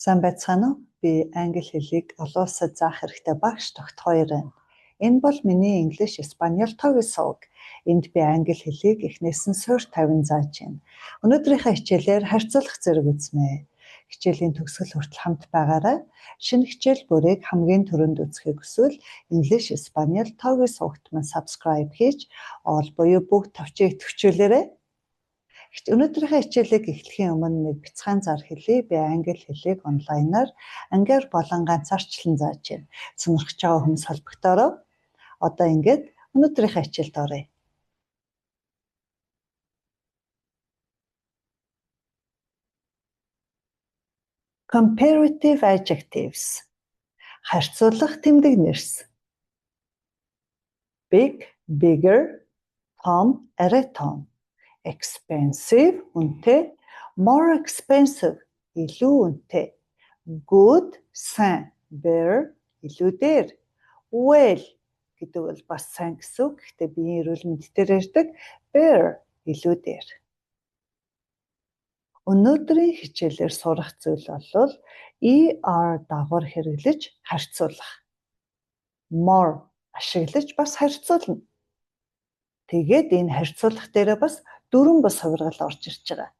Сайн байцгаана уу? Би англи хэлийг олон улсад заах хэрэгтэй багш тогт 2 байна. Энэ бол миний English Spaniel тогийн суваг. Энд би англи хэлийг эхнээс нь суурь тавин зааж байна. Өнөөдрийнхээ хичээлээр харьцуулах зэрэг үзнэ. Хичээлийн төгсгөл хүртэл хамт байгаарай. Шинэ хичээл бүрийг хамгийн түрүүнд үзэхийг хүсвэл English Spaniel тогийн сувагт маань subscribe хийж all буюу бүгд товчийг төвчүүлээрэй. Өнөөдрийнхээ хичээлийг эхлэхийн өмнө нэг бяцхан зар хэлье. Би англи хэлийг онлайнаар ангиар болон ганцаарчлан зааж байна. Сонирхож байгаа хүмүүс холбогдоорой. Одоо ингээд өнөөдрийнхээ хичээлд оръё. Comparative adjectives. Харьцуулах тэмдэг нэрс. Big, bigger, tom, арай том. Expensive, үнэтэй. More expensive, илүү үнэтэй. Good, сайн. Better, илүү дээр. Well гэдэг бол бас сайн гэсэн үг. Гэхдээ биеийн эрүүл мэндээр ярьдаг. Better, илүү дээр. Өнөөдрийн хичээлээр сурах зүйл бол ER дагавар хэрэглэж харьцуулах. More ашиглаж бас харьцуулна. Тэгээд энэ харьцуулах дээрээ бас 4 бус хувиргал орж ирж байгаа.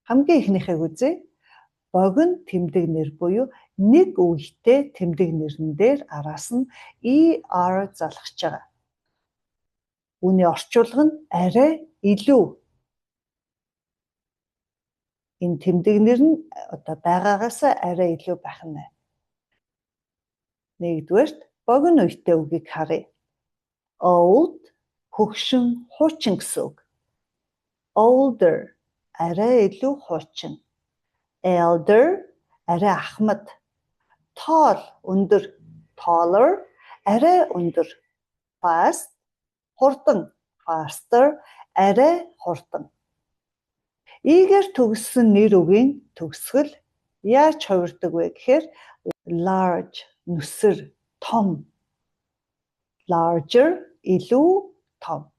Хамгийн ихнийхээ үзье. Богино тэмдэг нэр буюу нэг үгтэй тэмдэг нэрнэн дээр араас нь ER залгаж байгаа. Үүний орчуулга нь арай илүү. Энэ тэмдэг нэр нь одоо байгаагаас арай илүү байх нь. Нэгдүгээрт богино үгтэй үгийг харъя. Old хөгшин, хуучин гэсэн үг. Older арай илүү хуучин. Elder арай ахмад. Tall өндөр. Taller арай өндөр. Fast хурдан. Faster арай хурдан. Ийгээр төгссөн нэр үгийн төгсгөл яаж хувирдаг вэ гэхээр large нүсэр, том. Larger илүү том.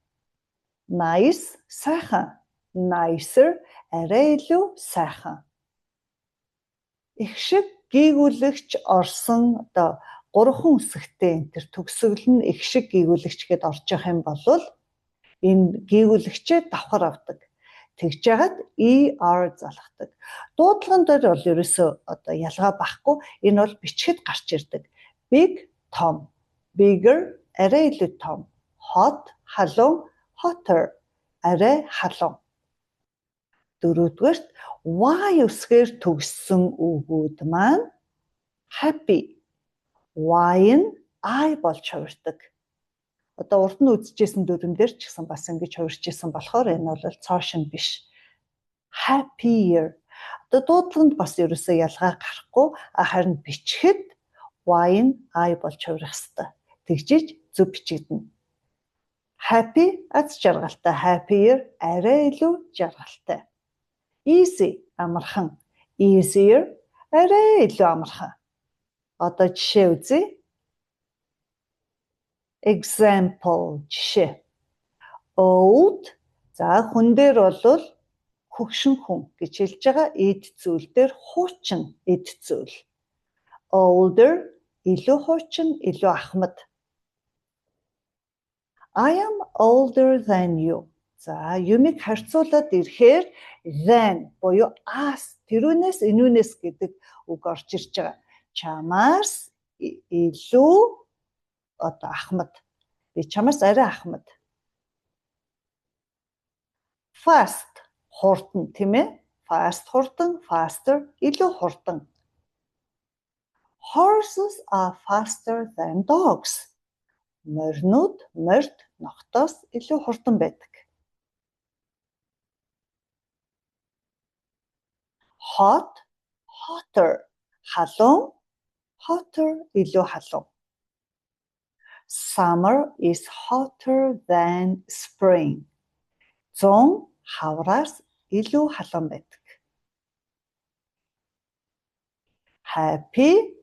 Nice сайхан. Nicer арай илүү сайхан. Их шиг гийгүүлэгч орсон одоо 3 үсэгтэй энэ төр төгсгөл нь их шиг гийгүүлэгч гэд орж явах юм бол энэ гийгүүлэгчээ давхар авдаг. Тэгж яагаад ER залгадаг. Дуудлагын дээр бол ерөөсөө одоо ялгаа байхгүй. Энэ бол бичгэд гарч ирдэг. Big, том. Bigger арай илүү том. Hot халуун. Hotter арай халуун. Дөрөвдүгээрт Y үсгээр төгссөн үгүүд маань happy. Y нь I болж хувирдаг. Одоо урд нь үзчихсэн дүрмэн дээр ч гэсэн бас ингэж хувирч исэн болохоор энэ бол цоошин биш. Happier. Одоо дуудлаганд бас ерөөсөө ялгаа гарахгүй. Харин бичгэд Y нь I болж хувирах ёстой. Тэгжиж зөв бичигдэнэ. Happy аз жаргалтай. Happier арай илүү жаргалтай. Easy амархан. Easier арай илүү амархан. Одоо жишээ үзье. Example жишээ. Old за хүн дээр бол хөгшин хүн гэж хэлж байгаа. Эд зүйл дээр хуучин эд зүйл. Older илүү хуучин, илүү ахмад. I am older than you. За юмыг харьцуулаад ирэхээр than буюу as тэрүүнээс энүүнээс гэдэг үг орж ирж байгаа. Чамаас илүү одоо ахмад. Би чамаас арай ахмад. Fast хурдан тийм ээ. Fast хурдан, faster илүү хурдан. Horses are faster than dogs. Морнууд морд ногтоос илүү хурдан байдаг. Hot, hotter. Халуун, hotter илүү халуун. Summer is hotter than spring. Зун хавраас илүү халуун байдаг. Happy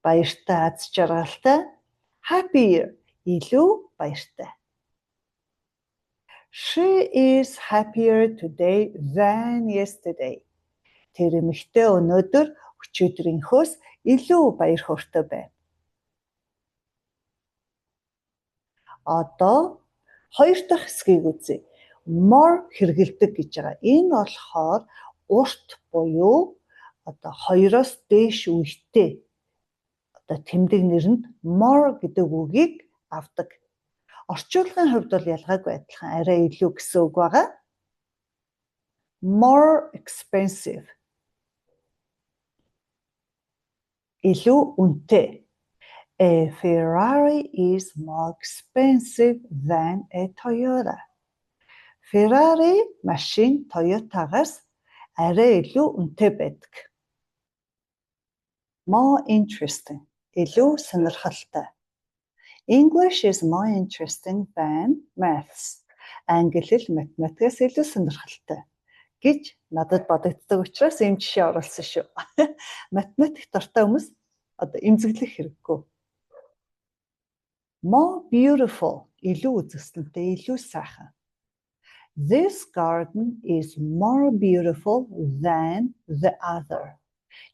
баяртай, аз жаргалтай. Happier илүү баяртай. She is happier today than yesterday. Тэр эмэгтэй өнөөдөр өчигдрийнхөөс илүү баяр хөөртэй байна. Одоо хоёр дахь хэсгийг үзье. More хэрэгэлдэг гэж байгаа. Энэ болохоор урт буюу одоо хоёроос дээш үетэй одоо тэмдэг нэрэнд more гэдэг үгийг авдаг. Орчуулгын хувьд бол ялгаагүй адилхан арай илүү гэсэн үг байгаа. More expensive. Илүү үнэтэй. A Ferrari is more expensive than a Toyota. Ferrari машин Toyota-гаас арай илүү үнэтэй байдаг. More interesting. Илүү сонирхолтой. English is more interesting than maths. Англи хэл математикаас илүү сонирхолтой гэж надад бодогддог учраас ийм жишээ оруулсан шүү. Математик дуртай хүмүүс одоо эмзэглэх хэрэггүй. More beautiful. Илүү үзэсгэлэнтэй, илүү сайхан. This garden is more beautiful than the other.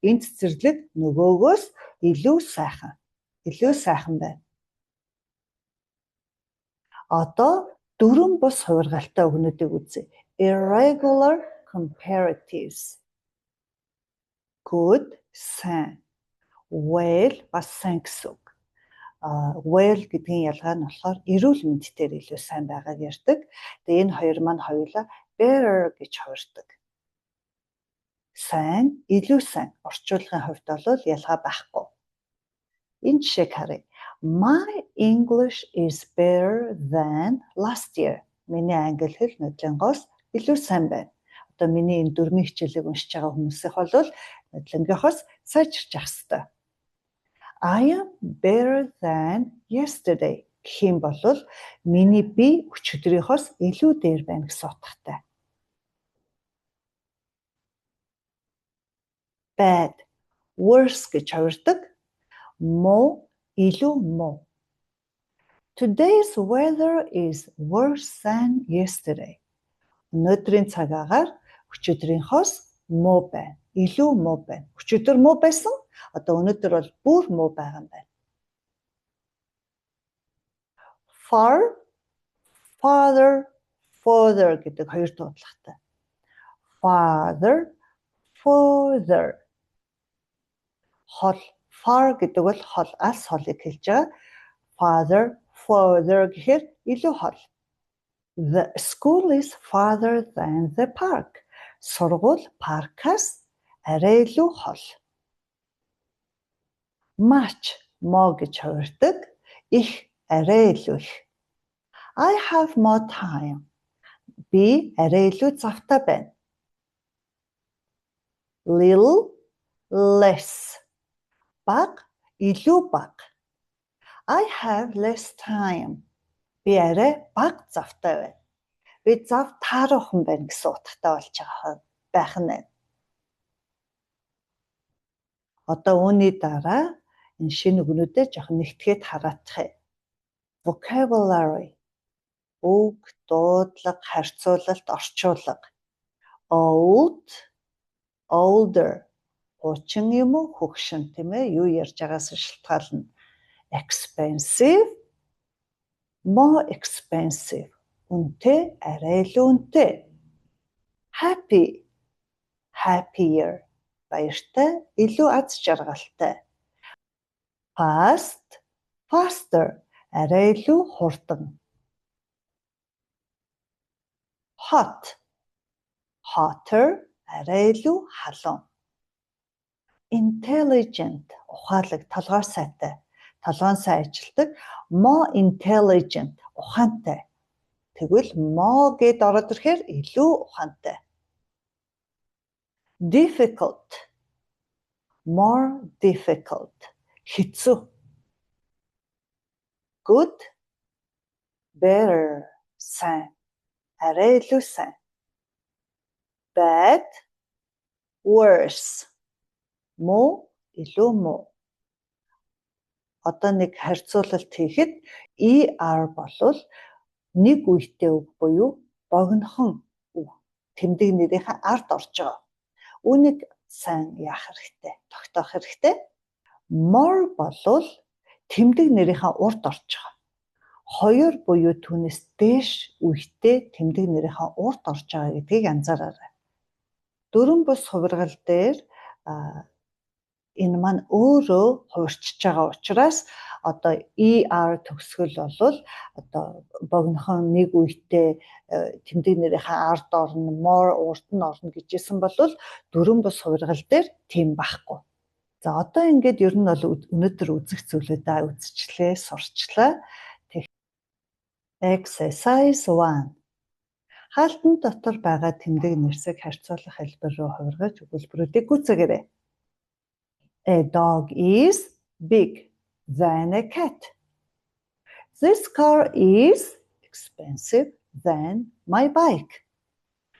Энэ цэцэрлэг нөгөөгөөс илүү сайхан. Илүү сайхан байна. Одоо дөрвөн бус хувиргалтай өгнүүдийг үзье. Irregular comparatives. Good, сайн. Well, бас сайн гэсэн үг. Well гэдгийн ялгаа нь болохоор эрүүл мэндээр илүү сайн байгааг ярьдаг. Тэгээ энэ хоёр маань хоёулаа better гэж хувирдаг. Сайн, илүү сайн. Орчуулгын хувьд бол ялгаа байхгүй. Энэ жишээг харъя. My English is better than last year. Миний англи хэл нодлонгоос илүү сайн байна. Одоо миний энэ дөрмийн хичээлийг уншиж байгаа хүмүүсийнх бол нодлонгийнхоос сайжирч ах ёстой. I am better than yesterday. Гэх юм бол миний бие өчигдрийнхоос илүү дээр байна гэсэн утгатай. Bad, worse гэж хувирдаг. Муу, илүү муу. Today's weather is worse than yesterday. Өнөөдрийн цаг агаар өчигдрийнхоос муу байна. Илүү муу байна. Өчигдөр муу байсан. Одоо өнөөдөр бол бүр муу байгаа юм байна. Far, farther, further гэдэг хоёр дуудлагатай. Farther, further. Хол, far гэдэг бол хол, алс холыг хэлж байгаа. Farther, further гэхээр илүү хол. The school is farther than the park. Сургууль паркаас арай илүү хол. Much, more гэж хувирдаг. Их, арай илүү их. I have more time. Би арай илүү завтай байна. Little, less. Бага, илүү бага. I have less time. Би арай бага завтай байна. Би зав тааруухан байна гэсэн утгатай болж байгаа байх нь байна. Одоо үүний дараа энэ шинэ үгнүүдэд жоохон нэгтгээд хараацгаая. Vocabulary. Үг, дуудлага, харьцуулалт, орчуулга. Old, older. Хуучин юм уу, хөгшин тийм ээ, юу ярьж байгаас шалтгаална. Expensive, more expensive. Үнэтэй, арай илүү үнэтэй. Happy, happier. Баяртай, илүү аз жаргалтай. Fast, faster. Арай илүү хурдан. Hot, hotter. Арай илүү халуун. Intelligent, ухаалаг, толгой сайтай. Толгойн сайн ажилдаг. More intelligent, ухаантай. Тэгвэл more гэд ороод ирэхээр илүү ухаантай. Difficult, more difficult. Хэцүү. Good, better, сайн. Арай илүү сайн. Bad, worse. Муу, илүү муу. Одоо нэг харьцуулалт хийхэд ER болвол нэг үетэй үг буюу богинохон үг. Тэмдэг нэрийнхээ ард орж байгаа. Үүнийг сайн яах хэрэгтэй, тогтоох хэрэгтэй. More болвол тэмдэг нэрийнхээ урд орж байгаа. 2 буюу түүнээс дээш үедээ тэмдэг нэрийнхээ урд орж байгаа гэдгийг анзаараарай. 4 бус хувиргал дээр энэ маань өөрөө хуурчж байгаа учраас одоо ER төгсгөл болвол одоо богинохон нэг үедээ тэмдэг нэрийнхээ ард орно, more урд нь орно гэжсэн бол 4 бус хувиргал дээр тийм байхгүй. За одоо ингээд ер нь бол өнөөдөр үзэх зүйлүүдээ үзчихлээ, сурчлаа. Exercise 1. Хаалтан дотор байгаа тэмдэг нэрсийг харьцуулах хэлбэр рүү хувиргаж өгүүлбэрүүдийг гүйцээгээрэй. A dog is big than a cat. This car is expensive than my bike.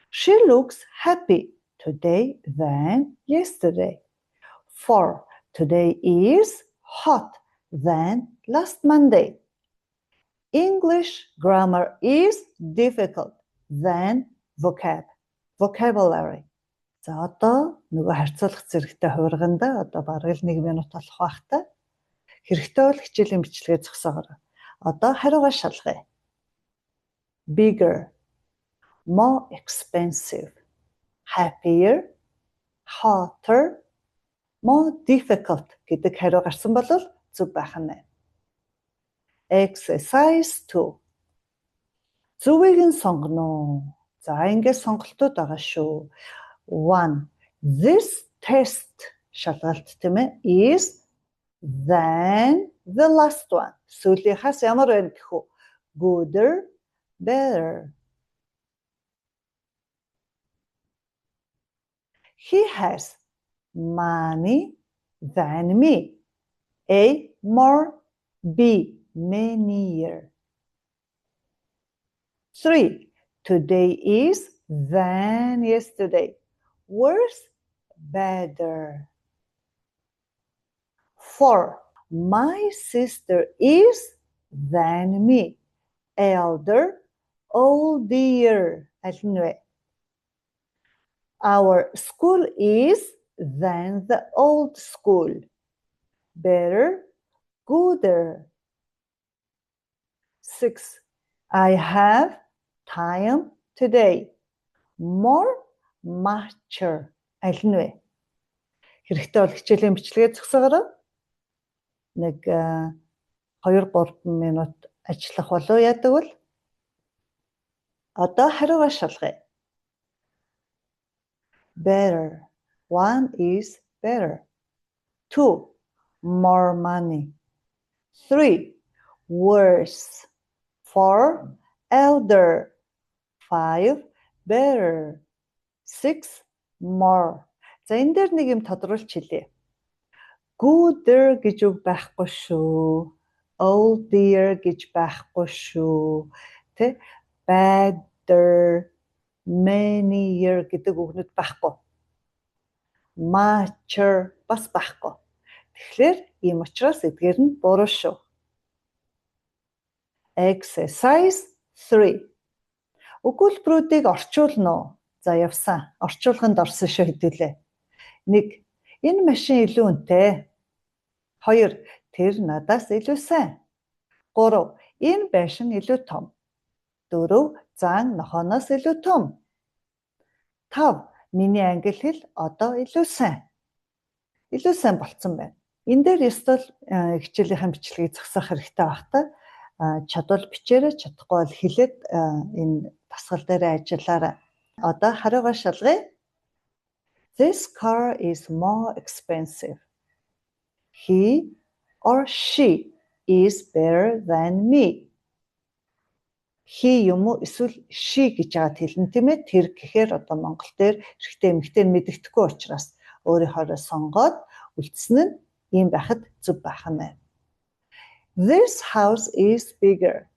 She looks happy today than yesterday. 4. Today is hot than last Monday. English grammar is difficult than vocabulary. За одоо нөгөө харьцуулах зэрэгтэй хувирганда одоо бараг л 1 минут болох байх та. Хэрэгтэй бол хичээлийн бичлэгээ зогсоогоор. Одоо хариугаа шалгая. Bigger, more expensive, happier, hotter, more difficult гэдэг хариу гарсан бол зөв байх нь. Exercise 2. Зөвийг нь сонгоно. За ингээд сонголтууд байгаа шүү. 1. This test шалгалт тийм ээ is than the last one. Сүүлийнхээс ямар байна гэх үү? Gooder, better. He has money than me. A. More. B. Many. 3. Today is than yesterday. Worse, better. 4. My sister is than me. Elder, older. Our school is than the old school. Better, gooder. 6. I have time today. More, mature. Хэрэгтэй бол хичээлийн бичлэгээ зогсоогоо. 2-3 минут ажиллах болов яадаг бол. Одоо хариугаа шалгая. Better. 1 is better. 2. More money. 3. Worse. 4. Elder. 5. Better. 6. More. За энэ дээр нэг юм тодруулж хэлье. Gooder гэж үг байхгүй шүү. Older гэж байхгүй шүү. Тэ? Better, many гэдэг үгнүүд байхгүй. Mature бас байхгүй. Тэгэхээр ийм учраас эдгээр нь буруу шүү. Exercise 3. Өгүүлбэрүүдийг орчуулна уу? За явсан. Орчуулганд орсон шүү хэдүүлээ. 1. Энэ машин илүү үнэтэй. 2. Тэр надаас илүү сайн. 3. Энэ байшин илүү том. 4. Зан нохооноос илүү том. 5. Миний англи хэл одоо илүү сайн. Илүү сайн болцсон байна. Энэ дээр ёстол хичээлийнхэн бичлэгийг зогсоох хэрэгтэй байх та. Чадвал бичээрэй, чадахгүй бол хэлээд энэ дасгал дээр ажиллаарай. Одоо хариугаа шалгая. This car is more expensive. He or she is better than me. He юм уу эсвэл she гэж яагаад хэлнэ тийм ээ? Тэр гэхээр одоо монгол дээр эрэгтэй эмэгтэй мэддэхгүй учраас өөрийнхөө сонгоод үлдсэн нь ийм байхад зөв байх юм байна. This house is bigger.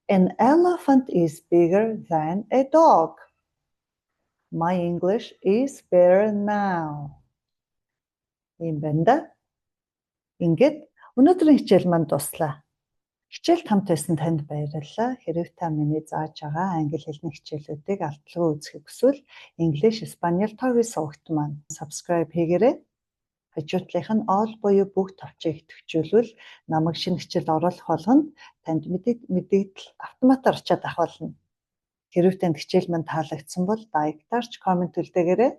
An elephant is bigger than a dog. My English is better now. Ийм байна да. Ингээд өнөөдрийн хичээл маань дуслаа. Хичээлд хамт байсан танд баярлалаа. Хэрэв та миний зааж байгаа англи хэлний хичээлүүдийг алдалгүй үзэх хүсвэл English Spaniel TOEFL сувагт маань subscribe хийгээрэй. Хажуутлынх нь all буюу бүх товчийг төвчүүлвэл намайг шинэ хичээлд оруулах болгоно танд мэдээлэл автоматар очиад авах болно. Хэрэв танд хичээл маань таалагдсан бол лайк дарж комент үлдээгээрэй.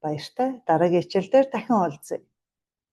Баяртай. Дараагийн хичээл дээр дахин уулзъя.